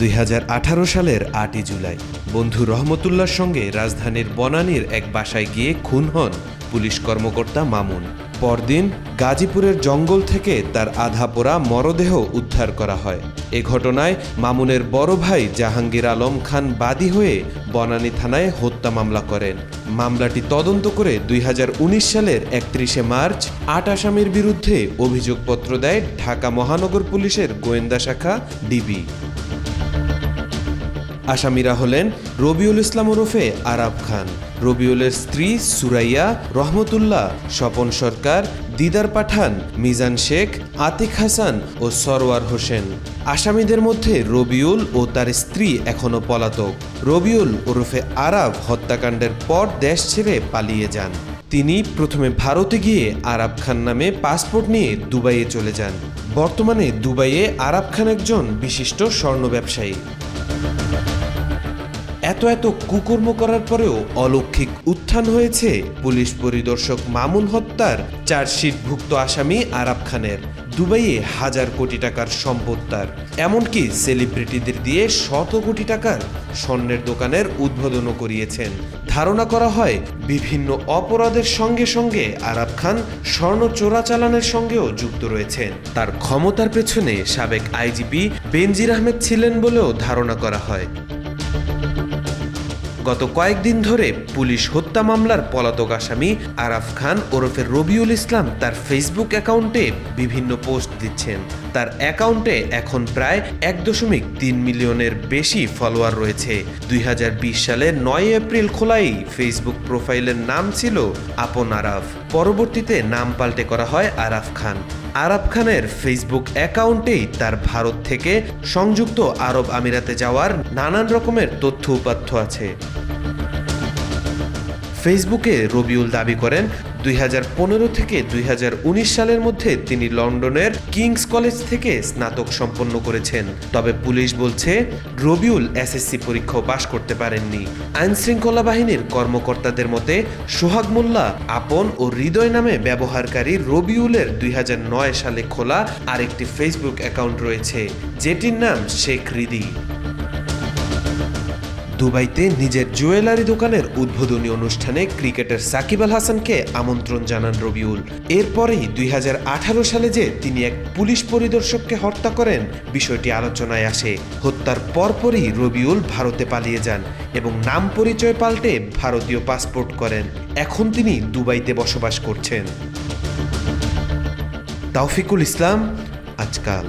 2018 সালের 8ই জুলাই বন্ধু রহমতুল্লাহর সঙ্গে রাজধানীর বনানীর এক বাসায় গিয়ে খুন হন পুলিশ কর্মকর্তা মামুন। পরদিন গাজীপুরের জঙ্গল থেকে তার আধা পোড়া মরদেহ উদ্ধার করা হয়। এ ঘটনায় মামুনের বড় ভাই জাহাঙ্গীর আলম খান বাদী হয়ে বনানী থানায় হত্যা মামলা করেন। মামলাটি তদন্ত করে 2019 সালের 31শে মার্চ 8 আসামির বিরুদ্ধে অভিযোগপত্র দেয় ঢাকা মহানগর পুলিশের গোয়েন্দা শাখা ডিবি। আসামিরা হলেন রবিউল ইসলাম ওরফে আরাব খান, রবিউলের স্ত্রী সুরাইয়া, রহমতুল্লাহ, স্বপন সরকার, দিদার পাঠান, মিজান শেখ, আতিক হাসান ও সরওয়ার হোসেন। আসামিদের মধ্যে রবিউল ও তার স্ত্রী এখনও পলাতক। রবিউল ওরফে আরাব হত্যাকাণ্ডের পর দেশ ছেড়ে পালিয়ে যান। তিনি প্রথমে ভারতে গিয়ে আরাব খান নামে পাসপোর্ট নিয়ে দুবাইয়ে চলে যান। বর্তমানে দুবাইয়ে আরাব খান একজন বিশিষ্ট স্বর্ণ ব্যবসায়ী। এত কুকর্ম করার পরেও অলৌকিক উত্থান হয়েছে পুলিশ পরিদর্শক মামুন হত্যার চার্জশিটভুক্ত আসামি আরাব খানের। দুবাইয়ে হাজার কোটি টাকার সম্পদ তার, এমনকি সেলিব্রিটিদের দিয়ে শত কোটি টাকার স্বর্ণের দোকানের উদ্বোধনও করিয়েছেন। ধারণা করা হয় বিভিন্ন অপরাধের সঙ্গে সঙ্গে আরাব খান স্বর্ণ চোরাচালানের সঙ্গেও যুক্ত রয়েছেন। তার ক্ষমতার পেছনে সাবেক আইজিপি বেনজির আহমেদ ছিলেন বলেও ধারণা করা হয়। গত কয়েকদিন ধরে পুলিশ হত্যা মামলার পলাতক আসামি আরাব খান ওরফে রবিউল ইসলাম তার ফেসবুক অ্যাকাউন্টে বিভিন্ন পোস্ট দিচ্ছেন। তার অ্যাকাউন্টে এখন প্রায় 1.3 মিলিয়নের বেশি ফলোয়ার রয়েছে। 2020 সালের 9 এপ্রিল খোলাই ফেসবুক প্রোফাইলের নাম ছিল আপন আরাফ, পরবর্তীতে নাম পাল্টে করা হয় আরাব খান। আরাব খানের ফেসবুক অ্যাকাউন্টেই তার ভারত থেকে সংযুক্ত আরব আমিরাতে যাওয়ার নানান রকমের তথ্য উপাত্ত আছে। ফেসবুকে রবিউল দাবি করেন 2015 থেকে 2019 সালের মধ্যে তিনি লন্ডনের কিংস কলেজ থেকে স্নাতক সম্পন্ন করেছেন। তবে পুলিশ বলছে রবিউল এসএসসি পরীক্ষাও পাশ করতে পারেননি। আইনশৃঙ্খলা বাহিনীর কর্মকর্তাদের মতে সোহাগ মোল্লা, আপন ও হৃদয় নামে ব্যবহারকারী রবিউলের 2009 সালে খোলা আরেকটি ফেসবুক অ্যাকাউন্ট রয়েছে, যেটির নাম শেখ হৃদি। দুবাইতে নিজের জুয়েলারি দোকানের উদ্বোধনী অনুষ্ঠানে ক্রিকেটার সাকিব আল হাসানকে আমন্ত্রণ জানান রবিউল। এরপরেই 2018 সালে যে তিনি এক পুলিশ পরিদর্শককে হত্যা করেন, বিষয়টি আলোচনায় আসে। হত্যার পরপরই রবিউল ভারতে পালিয়ে যান এবং নাম পরিচয় পাল্টে ভারতীয় পাসপোর্ট করেন। এখন তিনি দুবাইতে বসবাস করছেন। তাওফিকুল ইসলাম, আজকাল।